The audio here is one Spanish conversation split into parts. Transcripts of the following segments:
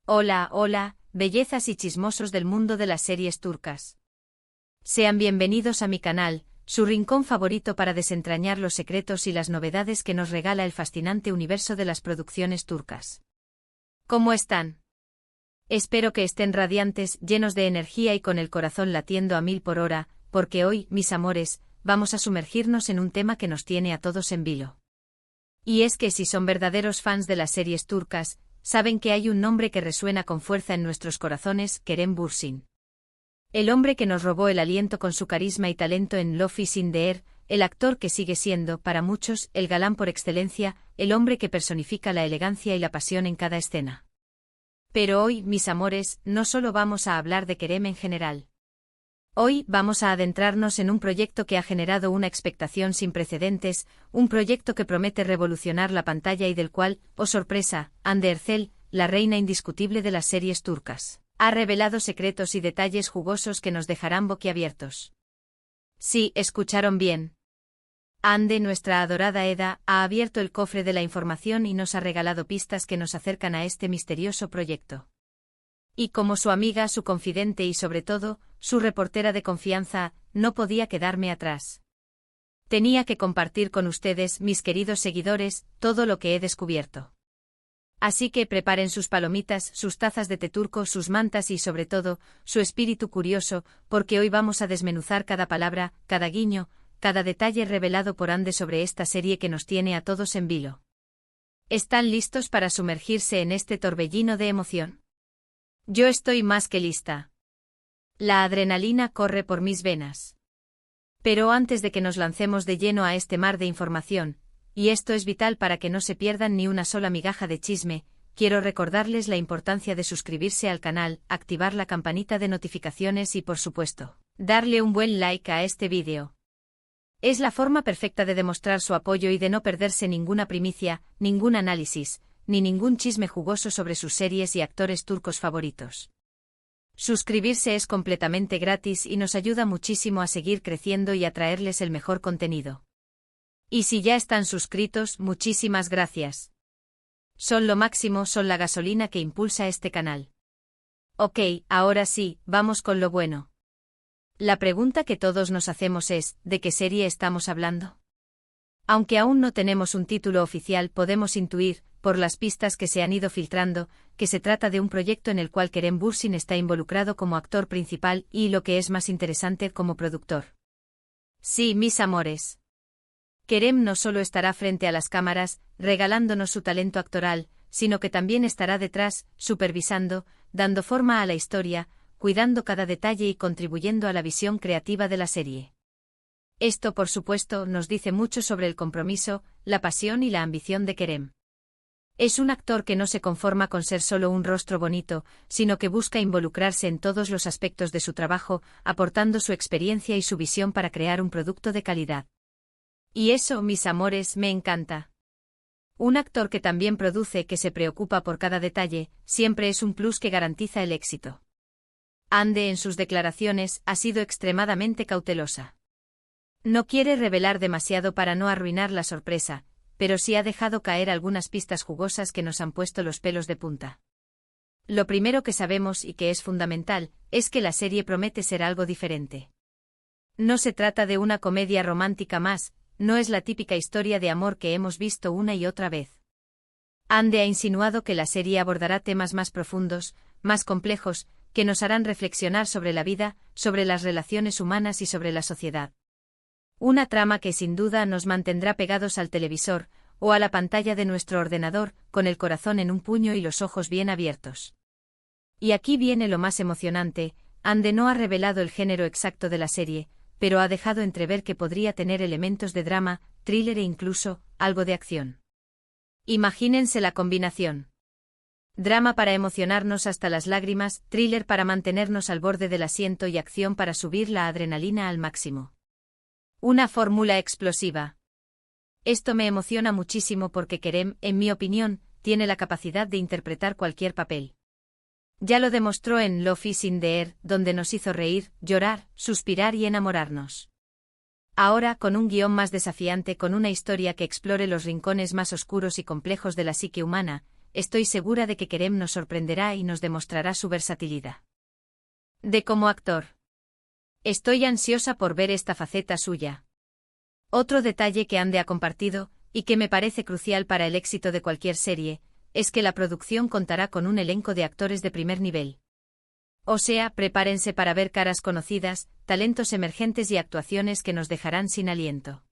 Hola, hola, bellezas y chismosos del mundo de las series turcas. Sean bienvenidos a mi canal, su rincón favorito para desentrañar los secretos y las novedades que nos regala el fascinante universo de las producciones turcas. ¿Cómo están? Espero que estén radiantes, llenos de energía y con el corazón latiendo a 1000 por hora, porque hoy, mis amores, vamos a sumergirnos en un tema que nos tiene a todos en vilo. Y es que si son verdaderos fans de las series turcas, saben que hay un nombre que resuena con fuerza en nuestros corazones: Kerem Bürsin. El hombre que nos robó el aliento con su carisma y talento en Love is in the Air, el actor que sigue siendo, para muchos, el galán por excelencia, el hombre que personifica la elegancia y la pasión en cada escena. Pero hoy, mis amores, no solo vamos a hablar de Kerem en general. Hoy vamos a adentrarnos en un proyecto que ha generado una expectación sin precedentes, un proyecto que promete revolucionar la pantalla y del cual, oh sorpresa, Hande Erçel, la reina indiscutible de las series turcas, ha revelado secretos y detalles jugosos que nos dejarán boquiabiertos. Sí, escucharon bien. Hande, nuestra adorada Eda, ha abierto el cofre de la información y nos ha regalado pistas que nos acercan a este misterioso proyecto. Y como su amiga, su confidente y sobre todo, su reportera de confianza, no podía quedarme atrás. Tenía que compartir con ustedes, mis queridos seguidores, todo lo que he descubierto. Así que preparen sus palomitas, sus tazas de té turco, sus mantas y sobre todo, su espíritu curioso, porque hoy vamos a desmenuzar cada palabra, cada guiño, cada detalle revelado por Hande sobre esta serie que nos tiene a todos en vilo. ¿Están listos para sumergirse en este torbellino de emoción? Yo estoy más que lista. La adrenalina corre por mis venas. Pero antes de que nos lancemos de lleno a este mar de información, y esto es vital para que no se pierdan ni una sola migaja de chisme, quiero recordarles la importancia de suscribirse al canal, activar la campanita de notificaciones y por supuesto, darle un buen like a este vídeo. Es la forma perfecta de demostrar su apoyo y de no perderse ninguna primicia, ningún análisis, ni ningún chisme jugoso sobre sus series y actores turcos favoritos. Suscribirse es completamente gratis y nos ayuda muchísimo a seguir creciendo y a traerles el mejor contenido. Y si ya están suscritos, muchísimas gracias. Son lo máximo, son la gasolina que impulsa este canal. Ok, ahora sí, vamos con lo bueno. La pregunta que todos nos hacemos es, ¿de qué serie estamos hablando? Aunque aún no tenemos un título oficial, podemos intuir, por las pistas que se han ido filtrando, que se trata de un proyecto en el cual Kerem Bürsin está involucrado como actor principal y, lo que es más interesante, como productor. Sí, mis amores. Kerem no solo estará frente a las cámaras, regalándonos su talento actoral, sino que también estará detrás, supervisando, dando forma a la historia, cuidando cada detalle y contribuyendo a la visión creativa de la serie. Esto, por supuesto, nos dice mucho sobre el compromiso, la pasión y la ambición de Kerem. Es un actor que no se conforma con ser solo un rostro bonito, sino que busca involucrarse en todos los aspectos de su trabajo, aportando su experiencia y su visión para crear un producto de calidad. Y eso, mis amores, me encanta. Un actor que también produce, que se preocupa por cada detalle, siempre es un plus que garantiza el éxito. Hande, en sus declaraciones, ha sido extremadamente cautelosa. No quiere revelar demasiado para no arruinar la sorpresa, pero sí ha dejado caer algunas pistas jugosas que nos han puesto los pelos de punta. Lo primero que sabemos y que es fundamental, es que la serie promete ser algo diferente. No se trata de una comedia romántica más, no es la típica historia de amor que hemos visto una y otra vez. Hande ha insinuado que la serie abordará temas más profundos, más complejos, que nos harán reflexionar sobre la vida, sobre las relaciones humanas y sobre la sociedad. Una trama que sin duda nos mantendrá pegados al televisor, o a la pantalla de nuestro ordenador, con el corazón en un puño y los ojos bien abiertos. Y aquí viene lo más emocionante: Hande no ha revelado el género exacto de la serie, pero ha dejado entrever que podría tener elementos de drama, thriller e incluso, algo de acción. Imagínense la combinación. Drama para emocionarnos hasta las lágrimas, thriller para mantenernos al borde del asiento y acción para subir la adrenalina al máximo. Una fórmula explosiva. Esto me emociona muchísimo porque Kerem, en mi opinión, tiene la capacidad de interpretar cualquier papel. Ya lo demostró en Love is in the Air, donde nos hizo reír, llorar, suspirar y enamorarnos. Ahora, con un guión más desafiante, con una historia que explore los rincones más oscuros y complejos de la psique humana, estoy segura de que Kerem nos sorprenderá y nos demostrará su versatilidad. De como actor. Estoy ansiosa por ver esta faceta suya. Otro detalle que Ande ha compartido, y que me parece crucial para el éxito de cualquier serie, es que la producción contará con un elenco de actores de primer nivel. O sea, prepárense para ver caras conocidas, talentos emergentes y actuaciones que nos dejarán sin aliento.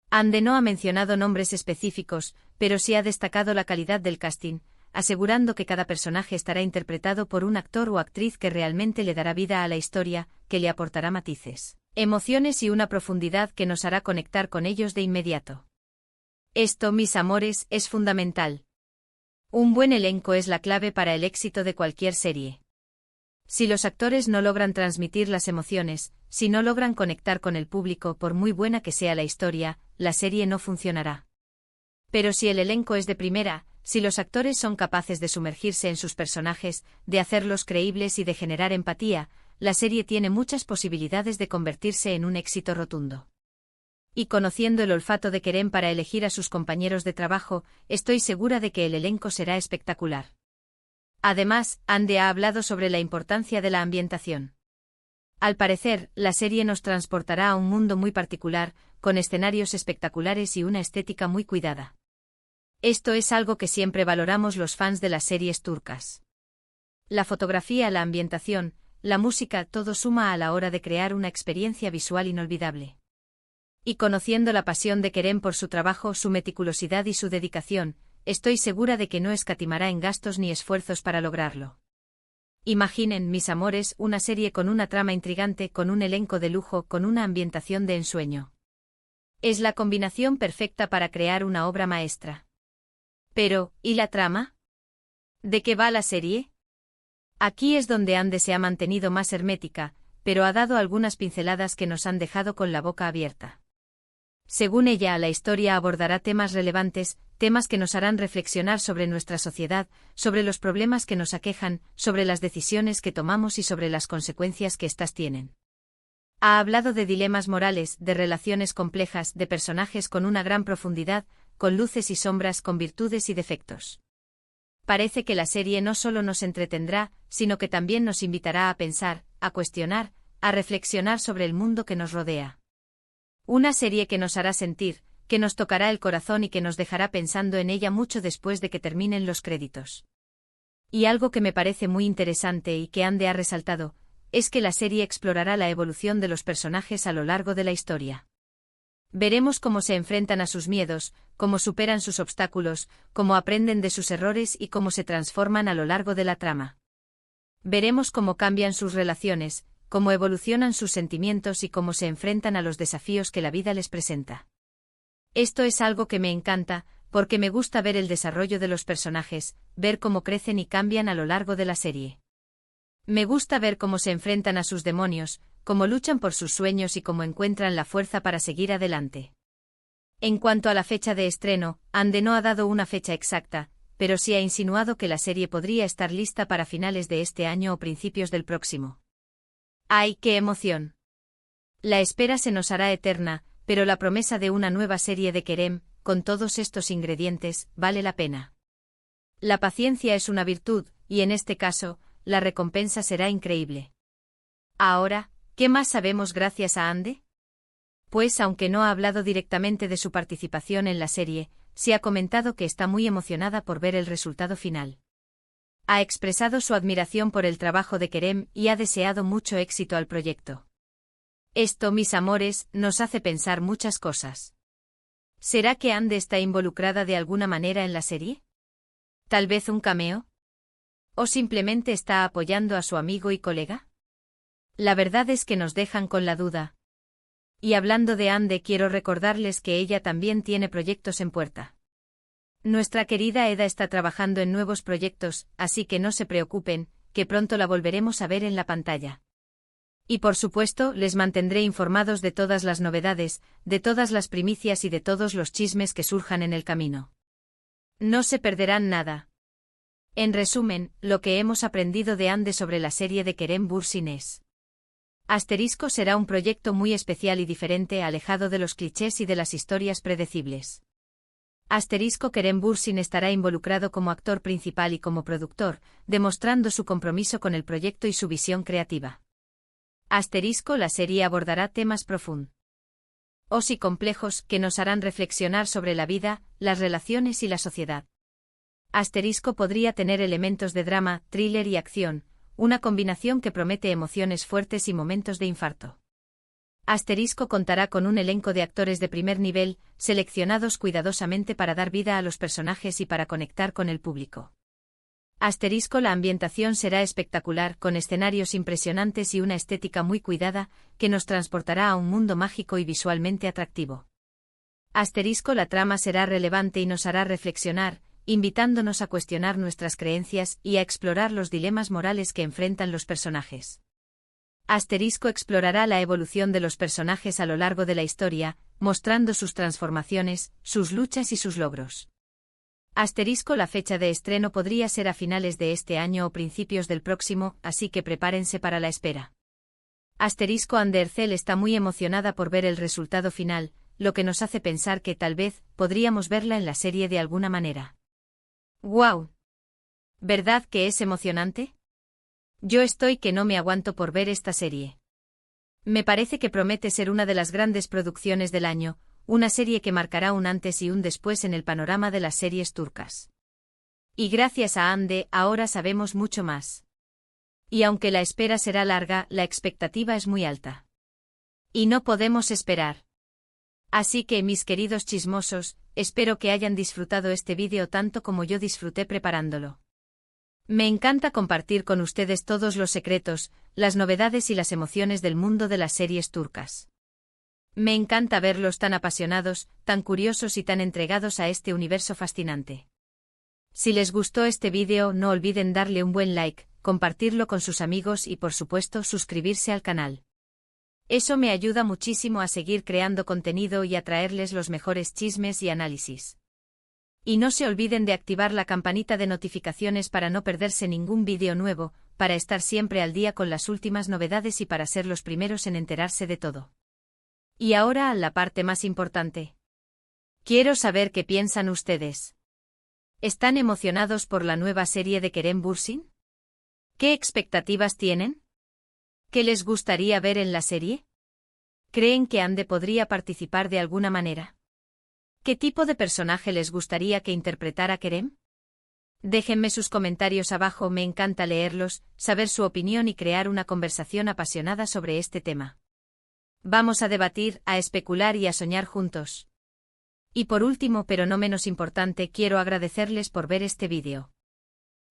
Ande no ha mencionado nombres específicos, pero sí ha destacado la calidad del casting, asegurando que cada personaje estará interpretado por un actor o actriz que realmente le dará vida a la historia, que le aportará matices, emociones y una profundidad que nos hará conectar con ellos de inmediato. Esto, mis amores, es fundamental. Un buen elenco es la clave para el éxito de cualquier serie. Si los actores no logran transmitir las emociones, si no logran conectar con el público por muy buena que sea la historia, la serie no funcionará. Pero si el elenco es de primera, si los actores son capaces de sumergirse en sus personajes, de hacerlos creíbles y de generar empatía, la serie tiene muchas posibilidades de convertirse en un éxito rotundo. Y conociendo el olfato de Kerem para elegir a sus compañeros de trabajo, estoy segura de que el elenco será espectacular. Además, Ande ha hablado sobre la importancia de la ambientación. Al parecer, la serie nos transportará a un mundo muy particular, con escenarios espectaculares y una estética muy cuidada. Esto es algo que siempre valoramos los fans de las series turcas. La fotografía, la ambientación, la música, todo suma a la hora de crear una experiencia visual inolvidable. Y conociendo la pasión de Kerem por su trabajo, su meticulosidad y su dedicación, estoy segura de que no escatimará en gastos ni esfuerzos para lograrlo. Imaginen, mis amores, una serie con una trama intrigante, con un elenco de lujo, con una ambientación de ensueño. Es la combinación perfecta para crear una obra maestra. Pero, ¿y la trama? ¿De qué va la serie? Aquí es donde Ande se ha mantenido más hermética, pero ha dado algunas pinceladas que nos han dejado con la boca abierta. Según ella, la historia abordará temas relevantes, temas que nos harán reflexionar sobre nuestra sociedad, sobre los problemas que nos aquejan, sobre las decisiones que tomamos y sobre las consecuencias que éstas tienen. Ha hablado de dilemas morales, de relaciones complejas, de personajes con una gran profundidad, con luces y sombras, con virtudes y defectos. Parece que la serie no solo nos entretendrá, sino que también nos invitará a pensar, a cuestionar, a reflexionar sobre el mundo que nos rodea. Una serie que nos hará sentir, que nos tocará el corazón y que nos dejará pensando en ella mucho después de que terminen los créditos. Y algo que me parece muy interesante y que Ande ha resaltado, es que la serie explorará la evolución de los personajes a lo largo de la historia. Veremos cómo se enfrentan a sus miedos, cómo superan sus obstáculos, cómo aprenden de sus errores y cómo se transforman a lo largo de la trama. Veremos cómo cambian sus relaciones, cómo evolucionan sus sentimientos y cómo se enfrentan a los desafíos que la vida les presenta. Esto es algo que me encanta, porque me gusta ver el desarrollo de los personajes, ver cómo crecen y cambian a lo largo de la serie. Me gusta ver cómo se enfrentan a sus demonios, cómo luchan por sus sueños y cómo encuentran la fuerza para seguir adelante. En cuanto a la fecha de estreno, Ande no ha dado una fecha exacta, pero sí ha insinuado que la serie podría estar lista para finales de este año o principios del próximo. ¡Ay, qué emoción! La espera se nos hará eterna, pero la promesa de una nueva serie de Kerem, con todos estos ingredientes, vale la pena. La paciencia es una virtud, y en este caso, la recompensa será increíble. Ahora, ¿qué más sabemos gracias a Ande? Pues aunque no ha hablado directamente de su participación en la serie, sí ha comentado que está muy emocionada por ver el resultado final. Ha expresado su admiración por el trabajo de Kerem y ha deseado mucho éxito al proyecto. Esto, mis amores, nos hace pensar muchas cosas. ¿Será que Ande está involucrada de alguna manera en la serie? ¿Tal vez un cameo? ¿O simplemente está apoyando a su amigo y colega? La verdad es que nos dejan con la duda. Y hablando de Ande, quiero recordarles que ella también tiene proyectos en puerta. Nuestra querida Eda está trabajando en nuevos proyectos, así que no se preocupen, que pronto la volveremos a ver en la pantalla. Y por supuesto, les mantendré informados de todas las novedades, de todas las primicias y de todos los chismes que surjan en el camino. No se perderán nada. En resumen, lo que hemos aprendido de Ande sobre la serie de Kerem Bürsin es: Asterisco será un proyecto muy especial y diferente, alejado de los clichés y de las historias predecibles. Kerem Bürsin estará involucrado como actor principal y como productor, demostrando su compromiso con el proyecto y su visión creativa. La serie abordará temas profundos y complejos que nos harán reflexionar sobre la vida, las relaciones y la sociedad. Podría tener elementos de drama, thriller y acción, una combinación que promete emociones fuertes y momentos de infarto. Contará con un elenco de actores de primer nivel, seleccionados cuidadosamente para dar vida a los personajes y para conectar con el público. La ambientación será espectacular, con escenarios impresionantes y una estética muy cuidada, que nos transportará a un mundo mágico y visualmente atractivo. La trama será relevante y nos hará reflexionar, invitándonos a cuestionar nuestras creencias y a explorar los dilemas morales que enfrentan los personajes. Explorará la evolución de los personajes a lo largo de la historia, mostrando sus transformaciones, sus luchas y sus logros. La fecha de estreno podría ser a finales de este año o principios del próximo, así que prepárense para la espera. Andercel está muy emocionada por ver el resultado final, lo que nos hace pensar que tal vez podríamos verla en la serie de alguna manera. ¡Guau! ¿Verdad que es emocionante? Yo estoy que no me aguanto por ver esta serie. Me parece que promete ser una de las grandes producciones del año, una serie que marcará un antes y un después en el panorama de las series turcas. Y gracias a Hande, ahora sabemos mucho más. Y aunque la espera será larga, la expectativa es muy alta. Y no podemos esperar. Así que, mis queridos chismosos, espero que hayan disfrutado este vídeo tanto como yo disfruté preparándolo. Me encanta compartir con ustedes todos los secretos, las novedades y las emociones del mundo de las series turcas. Me encanta verlos tan apasionados, tan curiosos y tan entregados a este universo fascinante. Si les gustó este vídeo, no olviden darle un buen like, compartirlo con sus amigos y por supuesto suscribirse al canal. Eso me ayuda muchísimo a seguir creando contenido y a traerles los mejores chismes y análisis. Y no se olviden de activar la campanita de notificaciones para no perderse ningún vídeo nuevo, para estar siempre al día con las últimas novedades y para ser los primeros en enterarse de todo. Y ahora a la parte más importante. Quiero saber qué piensan ustedes. ¿Están emocionados por la nueva serie de Kerem Bürsin? ¿Qué expectativas tienen? ¿Qué les gustaría ver en la serie? ¿Creen que Hande podría participar de alguna manera? ¿Qué tipo de personaje les gustaría que interpretara Kerem? Déjenme sus comentarios abajo, me encanta leerlos, saber su opinión y crear una conversación apasionada sobre este tema. Vamos a debatir, a especular y a soñar juntos. Y por último, pero no menos importante, quiero agradecerles por ver este vídeo.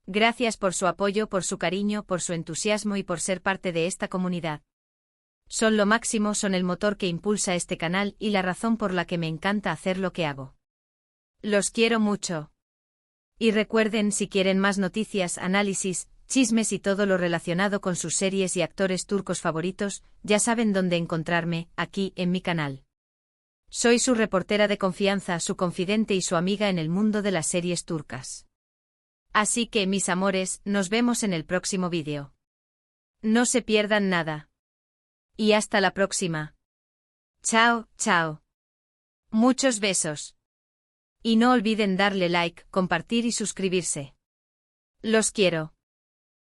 Gracias por su apoyo, por su cariño, por su entusiasmo y por ser parte de esta comunidad. Son lo máximo, son el motor que impulsa este canal y la razón por la que me encanta hacer lo que hago. Los quiero mucho. Y recuerden, si quieren más noticias, análisis, chismes y todo lo relacionado con sus series y actores turcos favoritos, ya saben dónde encontrarme, aquí, en mi canal. Soy su reportera de confianza, su confidente y su amiga en el mundo de las series turcas. Así que, mis amores, nos vemos en el próximo vídeo. No se pierdan nada. Y hasta la próxima. Chao, chao. Muchos besos. Y no olviden darle like, compartir y suscribirse. Los quiero.